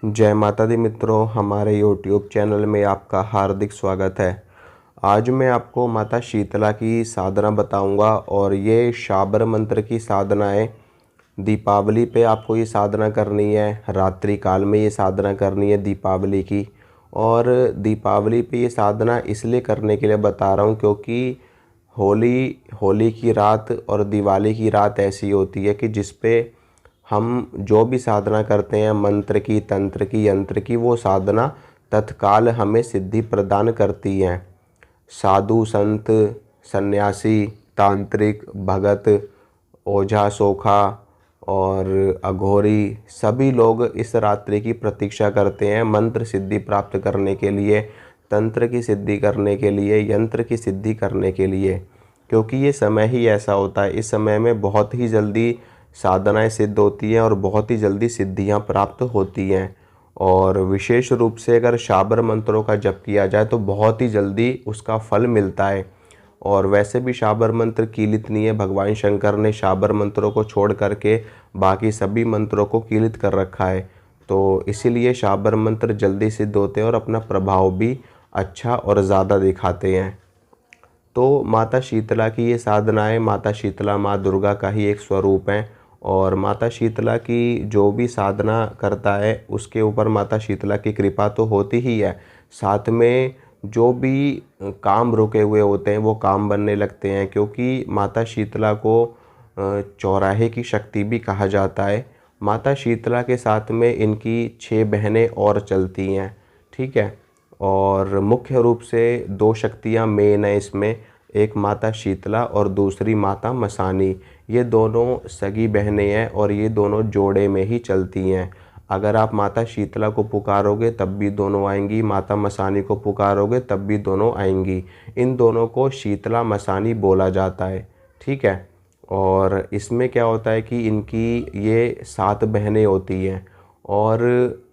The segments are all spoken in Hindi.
जय माता दी मित्रों, हमारे YouTube चैनल में आपका हार्दिक स्वागत है। आज मैं आपको माता शीतला की साधना बताऊंगा और ये शाबर मंत्र की साधना है। दीपावली पे आपको ये साधना करनी है, रात्रि काल में ये साधना करनी है दीपावली की। और दीपावली पे ये साधना इसलिए करने के लिए बता रहा हूँ क्योंकि होली की रात और दिवाली की रात ऐसी होती है कि जिस पे हम जो भी साधना करते हैं, मंत्र की, तंत्र की, यंत्र की, वो साधना तत्काल हमें सिद्धि प्रदान करती हैं। साधु संत, सन्यासी, तांत्रिक, भगत, ओझा सोखा और अघोरी सभी लोग इस रात्रि की प्रतीक्षा करते हैं मंत्र सिद्धि प्राप्त करने के लिए, तंत्र की सिद्धि करने के लिए, यंत्र की सिद्धि करने के लिए। क्योंकि ये समय ही ऐसा होता है, इस समय में बहुत ही जल्दी साधनाएं सिद्ध होती हैं और बहुत ही जल्दी सिद्धियां प्राप्त होती हैं। और विशेष रूप से अगर शाबर मंत्रों का जप किया जाए तो बहुत ही जल्दी उसका फल मिलता है। और वैसे भी शाबर मंत्र कीलित नहीं है, भगवान शंकर ने शाबर मंत्रों को छोड़ करके बाकी सभी मंत्रों को कीलित कर रखा है। तो इसीलिए शाबर मंत्र जल्दी सिद्ध होते हैं और अपना प्रभाव भी अच्छा और ज़्यादा दिखाते हैं। तो माता शीतला की ये साधनाएं, माता शीतला माँ दुर्गा का ही एक स्वरूप है। और माता शीतला की जो भी साधना करता है उसके ऊपर माता शीतला की कृपा तो होती ही है, साथ में जो भी काम रुके हुए होते हैं वो काम बनने लगते हैं। क्योंकि माता शीतला को चौराहे की शक्ति भी कहा जाता है। माता शीतला के साथ में इनकी 6 बहनें और चलती हैं, ठीक है। और मुख्य रूप से 2 शक्तियाँ मेन है इसमें, एक माता शीतला और दूसरी माता मसानी। ये दोनों सगी बहनें हैं और ये दोनों जोड़े में ही चलती हैं। अगर आप माता शीतला को पुकारोगे तब भी दोनों आएंगी, माता मसानी को पुकारोगे तब भी दोनों आएंगी। इन दोनों को शीतला मसानी बोला जाता है, ठीक है। और इसमें क्या होता है कि इनकी ये 7 बहनें होती हैं और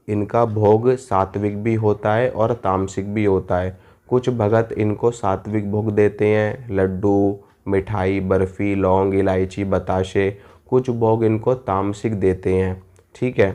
इनका भोग सात्विक भी होता है और तामसिक भी होता है। कुछ भगत इनको सात्विक भोग देते हैं, लड्डू, मिठाई, बर्फ़ी, लौंग, इलायची, बताशे। कुछ भोग इनको तामसिक देते हैं, ठीक है।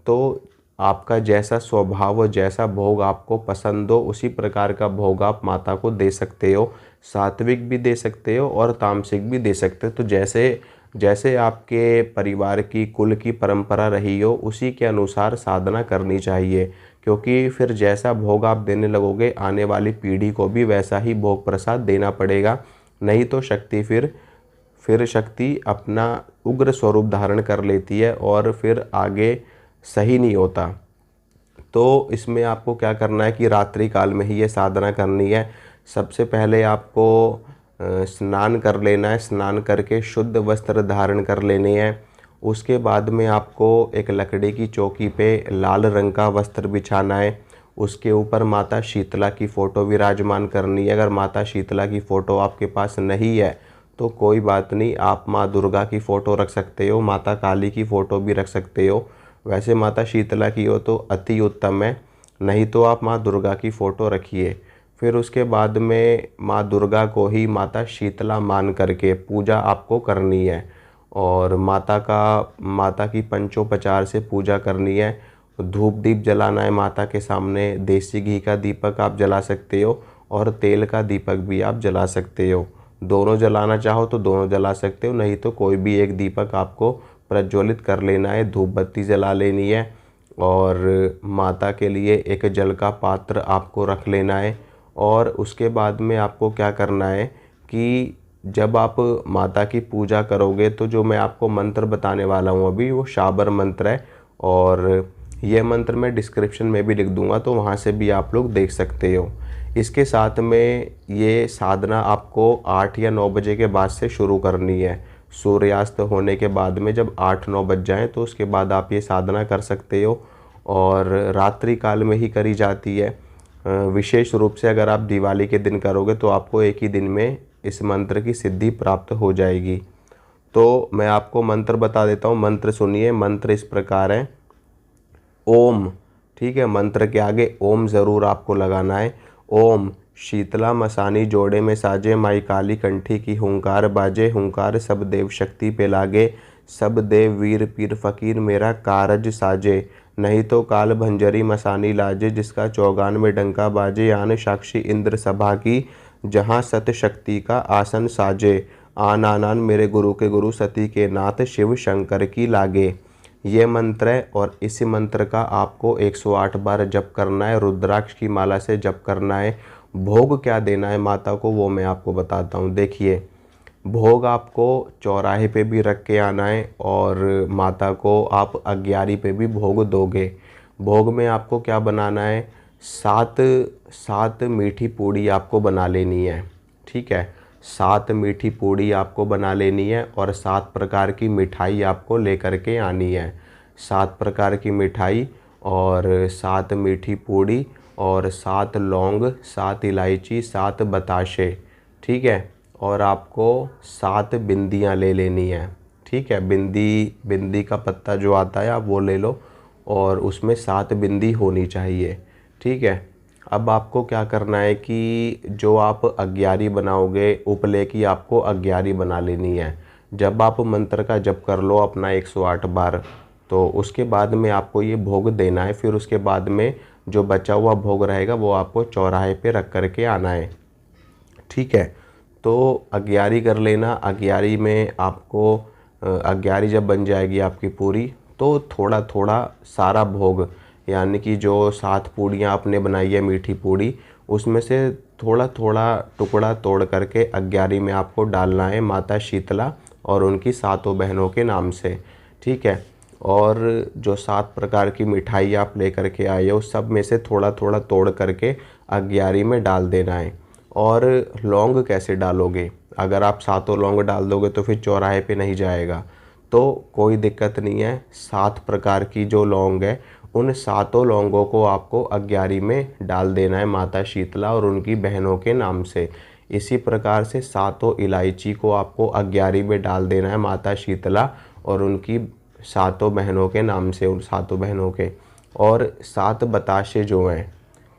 तो आपका जैसा स्वभाव और जैसा भोग आपको पसंद हो उसी प्रकार का भोग आप माता को दे सकते हो। सात्विक भी दे सकते हो और तामसिक भी दे सकते हो। तो जैसे जैसे आपके परिवार की कुल की परंपरा रही हो उसी के अनुसार साधना करनी चाहिए। क्योंकि फिर जैसा भोग आप देने लगोगे आने वाली पीढ़ी को भी वैसा ही भोग प्रसाद देना पड़ेगा। नहीं तो शक्ति फिर शक्ति अपना उग्र स्वरूप धारण कर लेती है और फिर आगे सही नहीं होता। तो इसमें आपको क्या करना है कि रात्रि काल में ही ये साधना करनी है। सबसे पहले आपको स्नान कर लेना है, स्नान करके शुद्ध वस्त्र धारण कर लेने हैं। उसके बाद में आपको एक लकड़ी की चौकी पे लाल रंग का वस्त्र बिछाना है। उसके ऊपर माता शीतला की फ़ोटो विराजमान करनी है। अगर माता शीतला की फ़ोटो आपके पास नहीं है तो कोई बात नहीं, आप माँ दुर्गा की फ़ोटो रख सकते हो, माता काली की फ़ोटो भी रख सकते हो। वैसे माता शीतला की हो तो अति उत्तम है, नहीं तो आप माँ दुर्गा की फ़ोटो रखिए। फिर उसके बाद में माँ दुर्गा को ही माता शीतला मान करके पूजा आपको करनी है। और माता की पंचोपचार से पूजा करनी है। धूप दीप जलाना है माता के सामने। देसी घी का दीपक आप जला सकते हो और तेल का दीपक भी आप जला सकते हो। दोनों जलाना चाहो तो दोनों जला सकते हो, नहीं तो कोई भी एक दीपक आपको प्रज्वलित कर लेना है, धूप बत्ती जला लेनी है। और माता के लिए एक जल का पात्र आपको रख लेना है। और उसके बाद में आपको क्या करना है कि जब आप माता की पूजा करोगे तो जो मैं आपको मंत्र बताने वाला हूँ अभी वो शाबर मंत्र है। और ये मंत्र मैं डिस्क्रिप्शन में भी लिख दूँगा तो वहाँ से भी आप लोग देख सकते हो। इसके साथ में ये साधना आपको 8 या 9 बजे के बाद से शुरू करनी है। सूर्यास्त होने के बाद में जब 8-9 बज जाएँ तो उसके बाद आप ये साधना कर सकते हो। और रात्रि काल में ही करी जाती है। विशेष रूप से अगर आप दिवाली के दिन करोगे तो आपको एक ही दिन में इस मंत्र की सिद्धि प्राप्त हो जाएगी। तो मैं आपको मंत्र बता देता हूँ, मंत्र सुनिए। मंत्र इस प्रकार है, ओम, ठीक है। मंत्र के आगे ओम ज़रूर आपको लगाना है। ओम शीतला मसानी जोड़े में साजे, माई काली कंठी की हुंकार बाजे। हुंकार सब देव शक्ति पे लागे, सब देव वीर पीर फ़कीर मेरा कारज साजे। नहीं तो काल भंजरी मसानी लाजे, जिसका 94 डंका बाजे। आन साक्षी इंद्र सभा की, जहाँ सत शक्ति का आसन साजे। आन आन आन मेरे गुरु के गुरु, सती के नाथ शिव शंकर की लागे। ये मंत्र है और इसी मंत्र का आपको 108 बार जप करना है, रुद्राक्ष की माला से जप करना है। भोग क्या देना है माता को वो मैं आपको बताता हूँ। देखिए, भोग आपको चौराहे पे भी रख के आना है और माता को आप अग्यारी पे भी भोग दोगे। भोग में आपको क्या बनाना है, सात मीठी पूड़ी आपको बना लेनी है। ठीक है, 7 मीठी पूड़ी आपको बना लेनी है और 7 प्रकार की मिठाई आपको लेकर के आनी है। 7 प्रकार की मिठाई और 7 मीठी पूड़ी और 7 लौंग, 7 इलायची, 7 बताशे। ठीक है, और आपको 7 बिंदियाँ ले लेनी है। ठीक है, बिंदी का पत्ता जो आता है आप वो ले लो और उसमें 7 बिंदी होनी चाहिए। ठीक है, अब आपको क्या करना है कि जो आप अग्यारी बनाओगे, उपले की आपको अग्यारी बना लेनी है। जब आप मंत्र का जप कर लो अपना 108 बार, तो उसके बाद में आपको ये भोग देना है। फिर उसके बाद में जो बचा हुआ भोग रहेगा वो आपको चौराहे पे रख कर के आना है। ठीक है, तो अग्यारी कर लेना। अग्यारी में आपको अग्यारी जब बन जाएगी आपकी पूरी, तो थोड़ा थोड़ा सारा भोग, यानी कि जो 7 पूड़ियाँ आपने बनाई है मीठी पूड़ी, उसमें से थोड़ा थोड़ा टुकड़ा तोड़ करके अग्यारी में आपको डालना है माता शीतला और उनकी 7 बहनों के नाम से। ठीक है, और जो 7 प्रकार की मिठाई आप लेकर के आए हो, सब में से थोड़ा थोड़ा तोड़ करके अग्यारी में डाल देना है। और लौंग कैसे डालोगे, अगर आप 7 लौंग डाल दोगे तो फिर चौराहे पे नहीं जाएगा, तो कोई दिक्कत नहीं है। 7 प्रकार की जो लौंग है, उन 7 लौंगों को आपको अग्यारी में डाल देना है माता शीतला और उनकी बहनों के नाम से। इसी प्रकार से 7 इलायची को आपको अग्यारी में डाल देना है माता शीतला और उनकी 7 बहनों के नाम से, उन 7 बहनों के। और 7 बताशे जो हैं,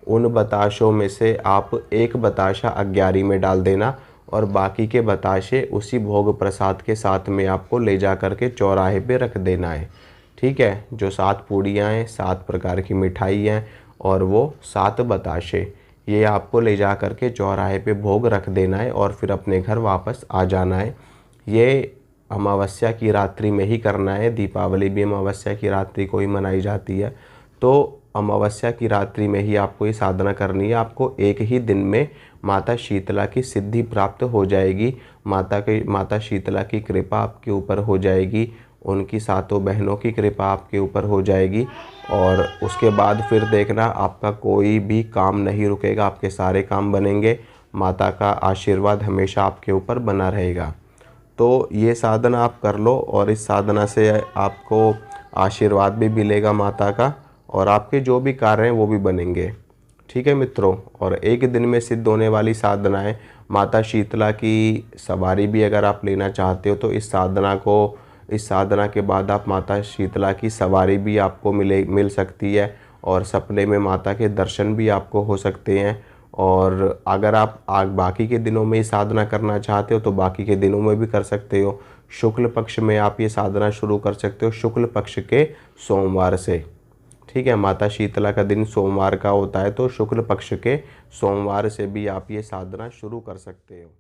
उन बताशों में से आप एक बताशा अग्यारी में डाल देना और बाकी के बताशे उसी भोग प्रसाद के साथ में आपको ले जा कर के चौराहे पे रख देना है। ठीक है, जो 7 पूड़ियाँ हैं, 7 प्रकार की मिठाई हैं और वो 7 बताशे, ये आपको ले जा कर के चौराहे पे भोग रख देना है और फिर अपने घर वापस आ जाना है। ये अमावस्या की रात्रि में ही करना है। दीपावली भी अमावस्या की रात्रि को ही मनाई जाती है, तो अमावस्या की रात्रि में ही आपको ये साधना करनी है। आपको एक ही दिन में माता शीतला की सिद्धि प्राप्त हो जाएगी। माता शीतला की कृपा आपके ऊपर हो जाएगी, उनकी 7 बहनों की कृपा आपके ऊपर हो जाएगी और उसके बाद फिर देखना आपका कोई भी काम नहीं रुकेगा, आपके सारे काम बनेंगे। माता का आशीर्वाद हमेशा आपके ऊपर बना रहेगा। तो ये साधना आप कर लो और इस साधना से आपको आशीर्वाद भी मिलेगा माता का और आपके जो भी कार्य हैं वो भी बनेंगे। ठीक है मित्रों, और एक दिन में सिद्ध होने वाली साधना है। माता शीतला की सवारी भी अगर आप लेना चाहते हो तो इस साधना के बाद आप माता शीतला की सवारी भी आपको मिल सकती है और सपने में माता के दर्शन भी आपको हो सकते हैं। और अगर आप बाकी के दिनों में ये साधना करना चाहते हो तो बाकी के दिनों में भी कर सकते हो। शुक्ल पक्ष में आप ये साधना शुरू कर सकते हो, शुक्ल पक्ष के सोमवार से। ठीक है, माता शीतला का दिन सोमवार का होता है, तो शुक्ल पक्ष के सोमवार से भी आप ये साधना शुरू कर सकते हो।